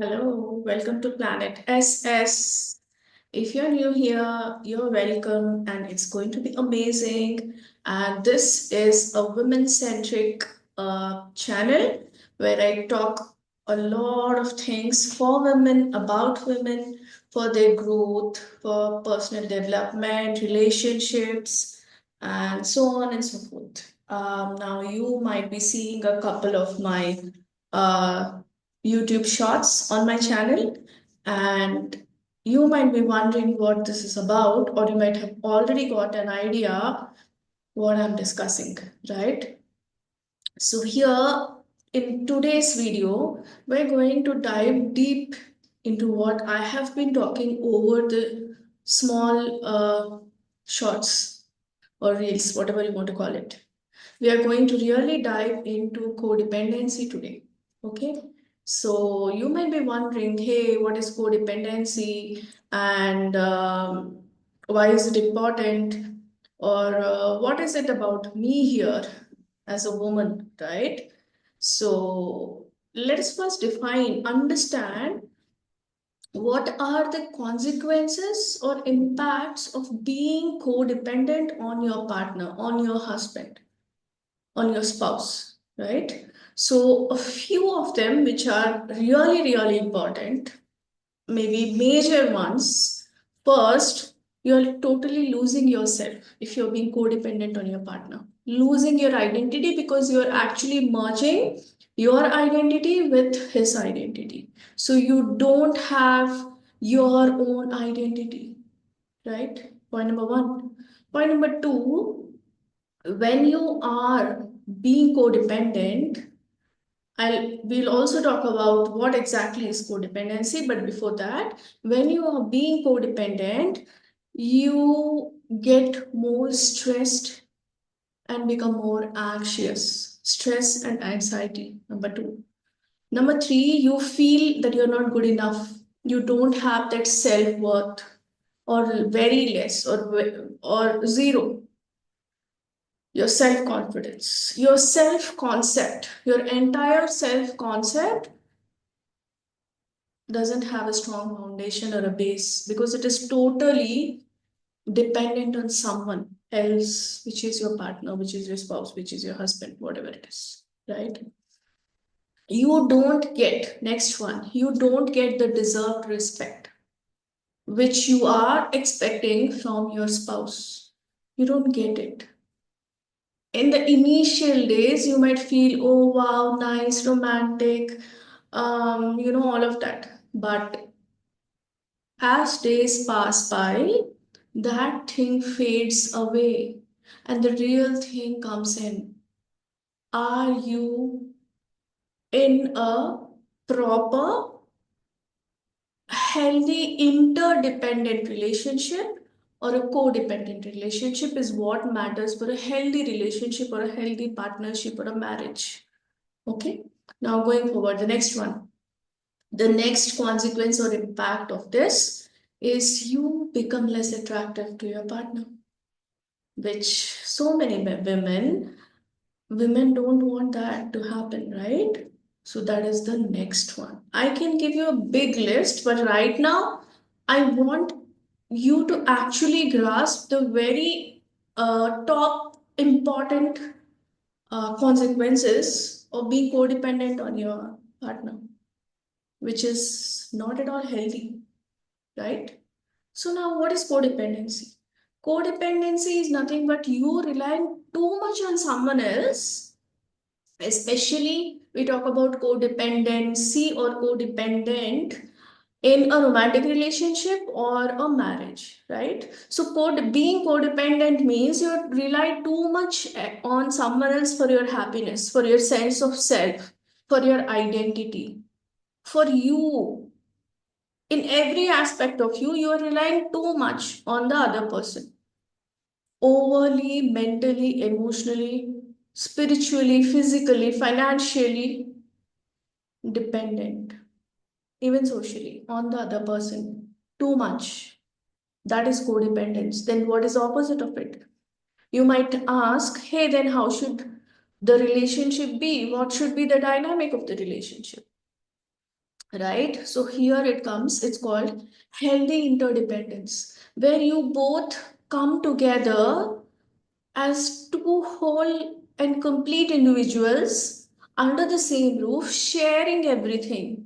Hello, welcome to Planet SS. If you're new here, you're welcome, and it's going to be amazing. And this is a women-centric channel where I talk a lot of things for women, about women, for their growth, for personal development, relationships, and so on and so forth. Now, you might be seeing a couple of my uh, YouTube shorts on my channel, and you might be wondering what this is about, or you might have already got an idea what I'm discussing, right? So, here in today's video, we're going to dive deep into what I have been talking over the small shorts or reels, whatever you want to call it. We are going to really dive into codependency today. Okay. So you might be wondering, hey, what is codependency and why is it important? Or what is it about me here as a woman, right? So let us first define, understand what are the consequences or impacts of being codependent on your partner, on your husband, on your spouse, right? So, a few of them which are really, really important, maybe major ones. First, you're totally losing yourself if you're being codependent on your partner. Losing your identity because you're actually merging your identity with his identity. So, you don't have your own identity, right? Point number one. Point number two, when you are being codependent, we'll also talk about what exactly is codependency, but before that, when you are being codependent, you get more stressed and become more anxious. Stress and anxiety, number two. Number three, you feel that you're not good enough. You don't have that self-worth, or very less, or zero. Your self confidence, your self concept, your entire self concept doesn't have a strong foundation or a base because it is totally dependent on someone else, which is your partner, which is your spouse, which is your husband, whatever it is, right? You don't get, next one, you don't get the deserved respect which you are expecting from your spouse. You don't get it. In the initial days, you might feel, oh wow, nice, romantic, all of that. But as days pass by, that thing fades away and the real thing comes in. Are you in a proper, healthy, interdependent relationship, or a codependent relationship is what matters for a healthy relationship or a healthy partnership or a marriage. Okay, now going forward, the next one. The next consequence or impact of this is you become less attractive to your partner, which so many women don't want that to happen, right? So that is the next one. I can give you a big list, but right now I want you to actually grasp the very top important consequences of being codependent on your partner, which is not at all healthy, right? So now what is codependency? Codependency is nothing but you relying too much on someone else, especially we talk about codependency or codependent in a romantic relationship or a marriage, right? So being codependent means you rely too much on someone else for your happiness, for your sense of self, for your identity, for you. In every aspect of you, you are relying too much on the other person. Overly, mentally, emotionally, spiritually, physically, financially dependent, even socially, on the other person. Too much. That is codependence. Then what is the opposite of it? You might ask, hey, then how should the relationship be? What should be the dynamic of the relationship? right? So here it comes, it's called healthy interdependence, where you both come together as two whole and complete individuals under the same roof, sharing everything,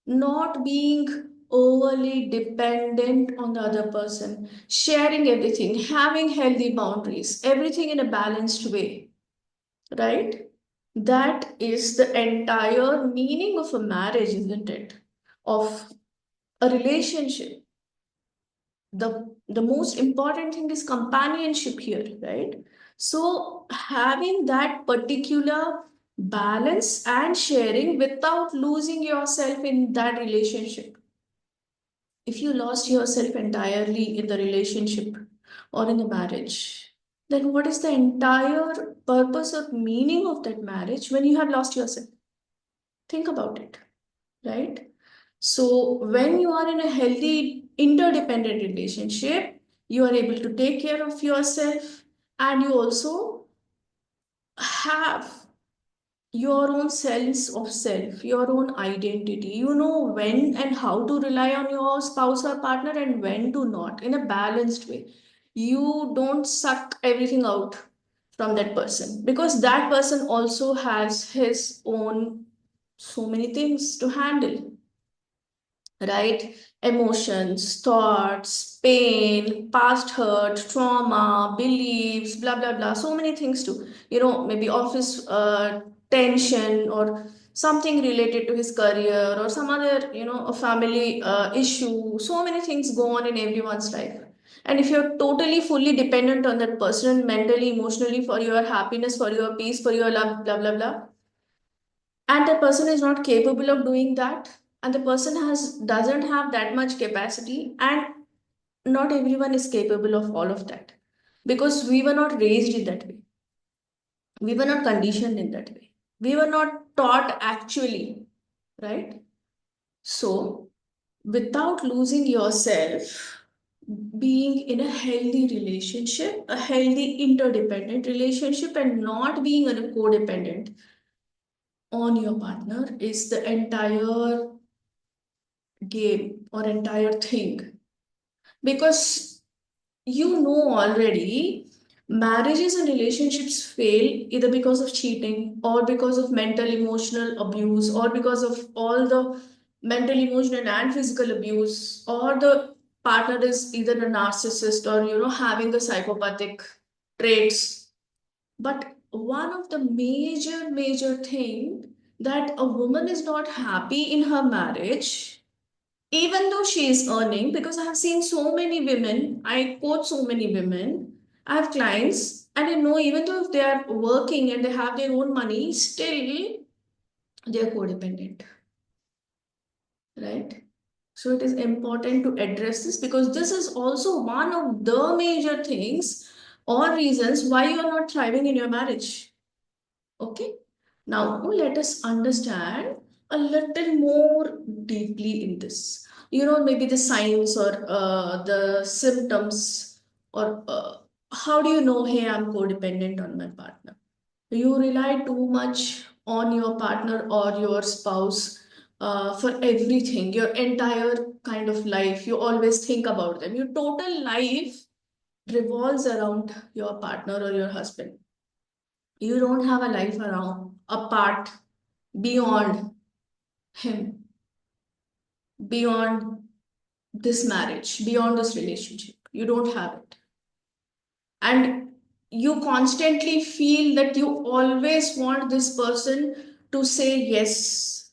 not being overly dependent on the other person, sharing everything, having healthy boundaries, everything in a balanced way, right? That is the entire meaning of a marriage, isn't it? Of a relationship. The most important thing is companionship here, right? So having that particular balance and sharing without losing yourself in that relationship. If you lost yourself entirely in the relationship or in the marriage, then what is the entire purpose or meaning of that marriage when you have lost yourself? Think about it, right? So, when you are in a healthy interdependent relationship, you are able to take care of yourself and you also have your own sense of self, your own identity. You know when and how to rely on your spouse or partner and when to not in a balanced way. You don't suck everything out from that person because that person also has his own so many things to handle, right? Emotions, thoughts, pain, past hurt, trauma, beliefs, blah, blah, blah. So many things too. Maybe office tension or something related to his career or some other, a family issue. So many things go on in everyone's life. And if you're totally fully dependent on that person mentally, emotionally, for your happiness, for your peace, for your love, blah, blah, blah, and the person is not capable of doing that, and the person has doesn't have that much capacity, and not everyone is capable of all of that because we were not raised in that way, we were not conditioned in that way, we were not taught actually, right? So without losing yourself, being in a healthy relationship, a healthy interdependent relationship, and not being a codependent on your partner is the entire game or entire thing. Because already marriages and relationships fail either because of cheating or because of mental emotional abuse or because of all the mental emotional and physical abuse, or the partner is either a narcissist or having the psychopathic traits. But one of the major thing, that a woman is not happy in her marriage even though she is earning, because I have seen so many women, I quote so many women, I have clients, and I know even though if they are working and they have their own money, still they are codependent, right? So it is important to address this because this is also one of the major things or reasons why you are not thriving in your marriage. Okay. Now let us understand a little more deeply in this. Maybe the signs or the symptoms, or how do you know, hey, I'm codependent on my partner? You rely too much on your partner or your spouse for everything, your entire kind of life. You always think about them. Your total life revolves around your partner or your husband. You don't have a life around apart, beyond him, beyond this marriage, beyond this relationship. You don't have it. And you constantly feel that you always want this person to say yes,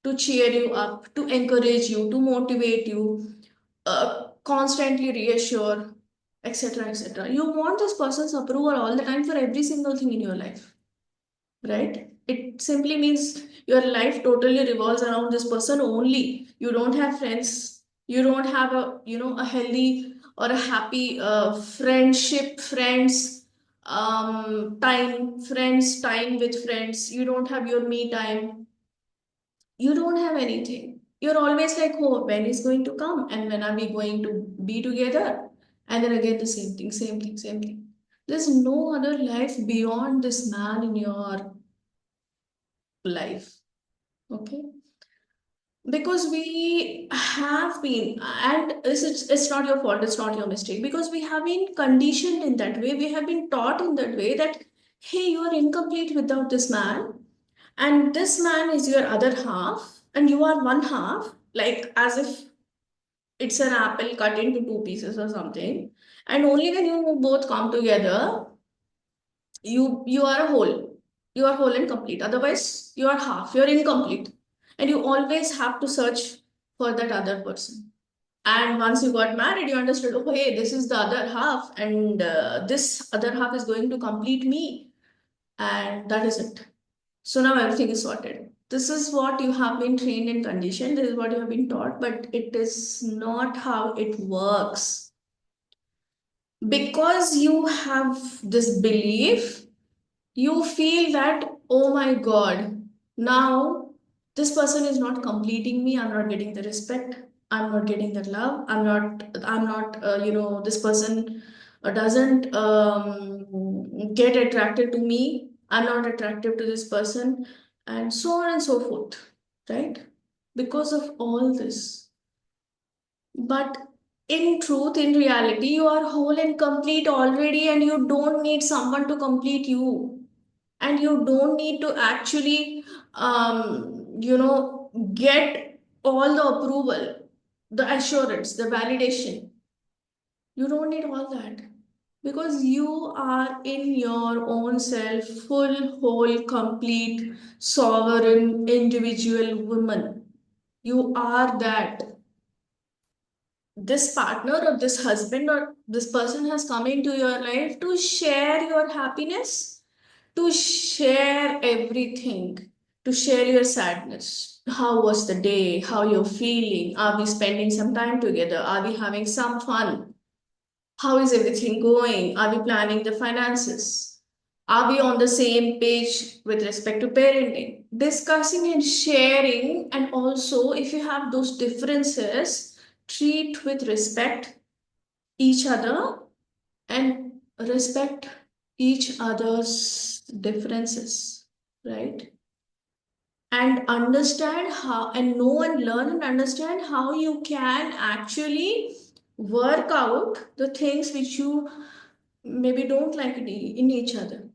to cheer you up, to encourage you, to motivate you, constantly reassure, etc., etc. You want this person's approval all the time for every single thing in your life, right? It simply means your life totally revolves around this person only. You don't have friends. You don't have a healthy or a happy friends, time with friends. You don't have your me time. You don't have anything. You're always like, oh, when is going to come and when are we going to be together? And then again, the same thing, same thing, same thing. There's no other life beyond this man in your life. Okay. because we have been, and it's not your fault, it's not your mistake, because we have been conditioned in that way, we have been taught in that way that, hey, you are incomplete without this man, and this man is your other half, and you are one half, like as if it's an apple cut into two pieces or something. And only when you both come together, you are a whole. You are whole and complete. Otherwise, you are half. You're incomplete, and you always have to search for that other person. And once you got married, you understood, oh, hey, this is the other half, and this other half is going to complete me, and that is it. So now everything is sorted. This is what you have been trained and conditioned. This is what you have been taught, but it is not how it works. Because you have this belief, you feel that, oh my God, now this person is not completing me. I'm not getting the respect. I'm not getting the love. I'm not, this person doesn't get attracted to me. I'm not attractive to this person, and so on and so forth, right? Because of all this. But in truth, in reality, you are whole and complete already, and you don't need someone to complete you. And you don't need to actually, get all the approval, the assurance, the validation. You don't need all that because you are in your own self, full, whole, complete, sovereign, individual woman. You are that. This partner or this husband or this person has come into your life to share your happiness, to share everything, to share your sadness. How was the day? How you're feeling? Are we spending some time together? Are we having some fun? How is everything going? Are we planning the finances? Are we on the same page with respect to parenting? Discussing and sharing, and also if you have those differences, treat with respect each other and respect each other's differences, right? And understand how, and know and learn and understand how you can actually work out the things which you maybe don't like in each other.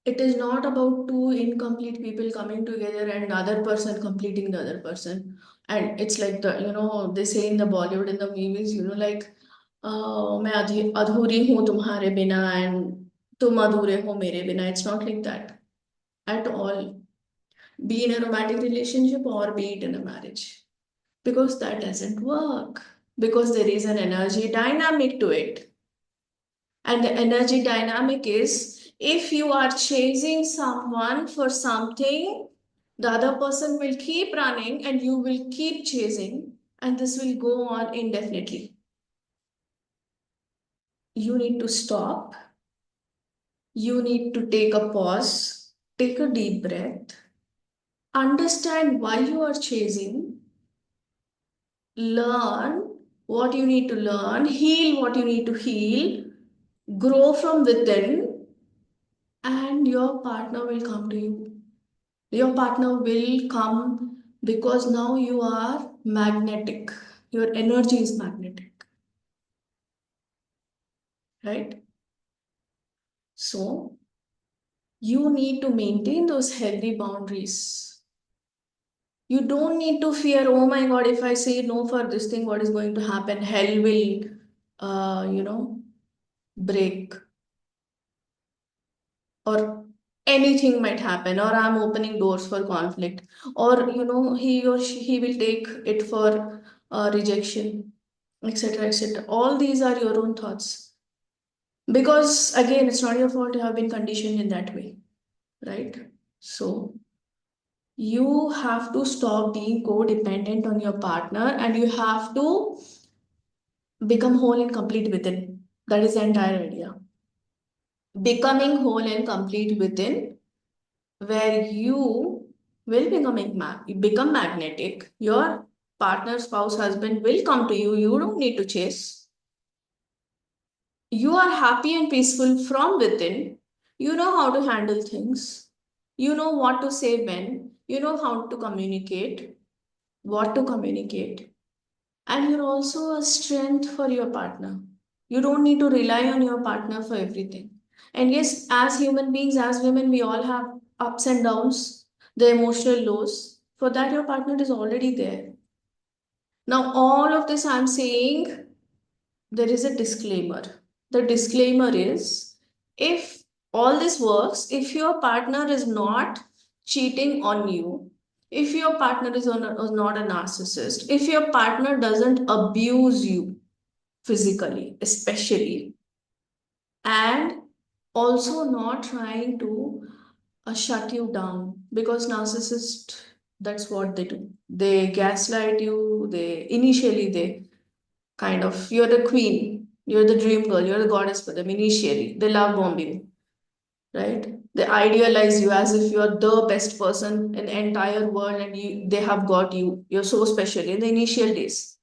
It is not about two incomplete people coming together and the other person completing the other person. And it's like they say in the Bollywood, in the movies, like, मैं अधूरी हूँ तुम्हारे बिना and तुम अधूरे हो मेरे बिना. It's not like that at all. Be in a romantic relationship or be it in a marriage. Because that doesn't work. Because there is an energy dynamic to it. And the energy dynamic is, if you are chasing someone for something, the other person will keep running and you will keep chasing, and this will go on indefinitely. You need to stop. You need to take a pause, take a deep breath, understand why you are chasing, learn what you need to learn, heal what you need to heal, grow from within, and your partner will come to you. Your partner will come because now you are magnetic. Your energy is magnetic, right? So you need to maintain those healthy boundaries. You don't need to fear, oh my God, if I say no for this thing, what is going to happen? Hell will, break, or anything might happen, or I'm opening doors for conflict, or he or he will take it for rejection, etc., etc. All these are your own thoughts, because again, it's not your fault, you have been conditioned in that way, right? So you have to stop being codependent on your partner, and you have to become whole and complete within. That is the entire idea. Becoming whole and complete within, where you will become magnetic. Your partner, spouse, husband will come to you. You don't need to chase. You are happy and peaceful from within. You know how to handle things. You know what to say when. You know how to communicate, what to communicate, and you're also a strength for your partner. You don't need to rely on your partner for everything. And yes, as human beings, as women, we all have ups and downs, the emotional lows. For that, your partner is already there. Now, all of this I'm saying, there is a disclaimer. The disclaimer is, if all this works, if your partner is not cheating on you, if your partner is not a narcissist, if your partner doesn't abuse you physically, especially, and also not trying to shut you down, because narcissists, that's what they do. They gaslight you. They kind of, you're the queen, you're the dream girl, you're the goddess for them initially. They love bombing, right? They idealize you as if you're the best person in the entire world, and they have got you. You're so special in the initial days.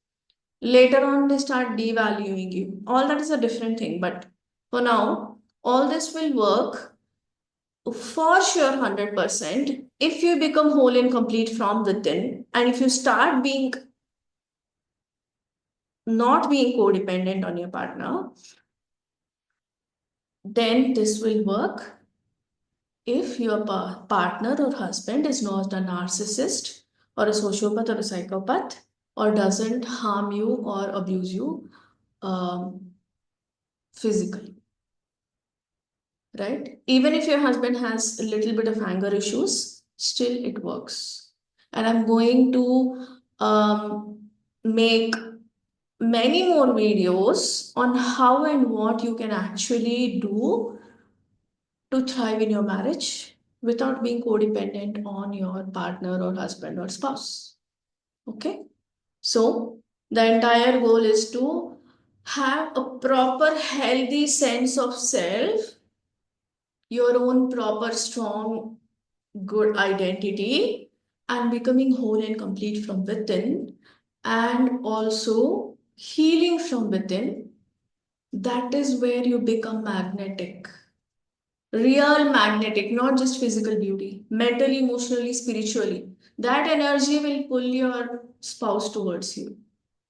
Later on, they start devaluing you. All that is a different thing. But for now, all this will work for sure 100% if you become whole and complete from within, and if you start being not being codependent on your partner, then this will work if your partner or husband is not a narcissist or a sociopath or a psychopath, or doesn't harm you or abuse you um, physically, right? Even if your husband has a little bit of anger issues, still it works. And I'm going to make many more videos on how and what you can actually do to thrive in your marriage without being codependent on your partner or husband or spouse. Okay? So, the entire goal is to have a proper healthy sense of self, your own proper strong good identity, and becoming whole and complete from within, and also healing from within. That is where you become magnetic. Real magnetic, not just physical beauty, mentally, emotionally, spiritually. That energy will pull your spouse towards you.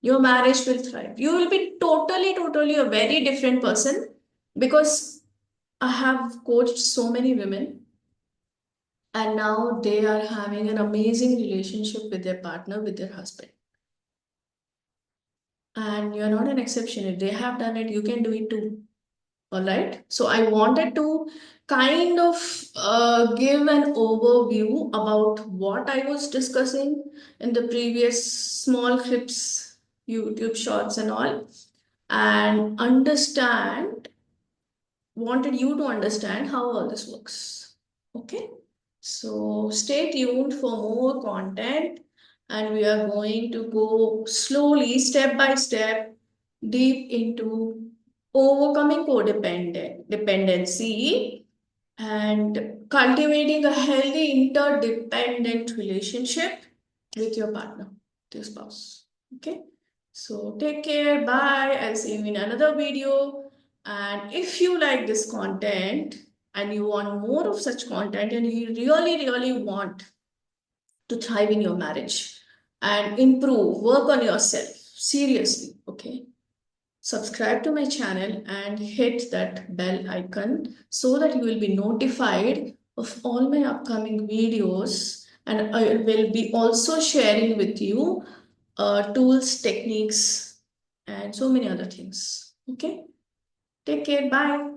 Your marriage will thrive. You will be totally a very different person, because I have coached so many women, and now they are having an amazing relationship with their partner, with their husband. And you're not an exception. If they have done it, you can do it too. All right. So I wanted to kind of give an overview about what I was discussing in the previous small clips, YouTube shorts, and all, and wanted you to understand how all this works. Okay. So stay tuned for more content, and we are going to go slowly, step by step, deep into overcoming codependent dependency and cultivating a healthy interdependent relationship with your partner, with your spouse. Okay. So take care. Bye. I'll see you in another video. And if you like this content and you want more of such content, and you really want to thrive in your marriage and improve, work on yourself seriously, okay, subscribe to my channel and hit that bell icon so that you will be notified of all my upcoming videos, and I will be also sharing with you tools, techniques, and so many other things. Okay, take care. Bye.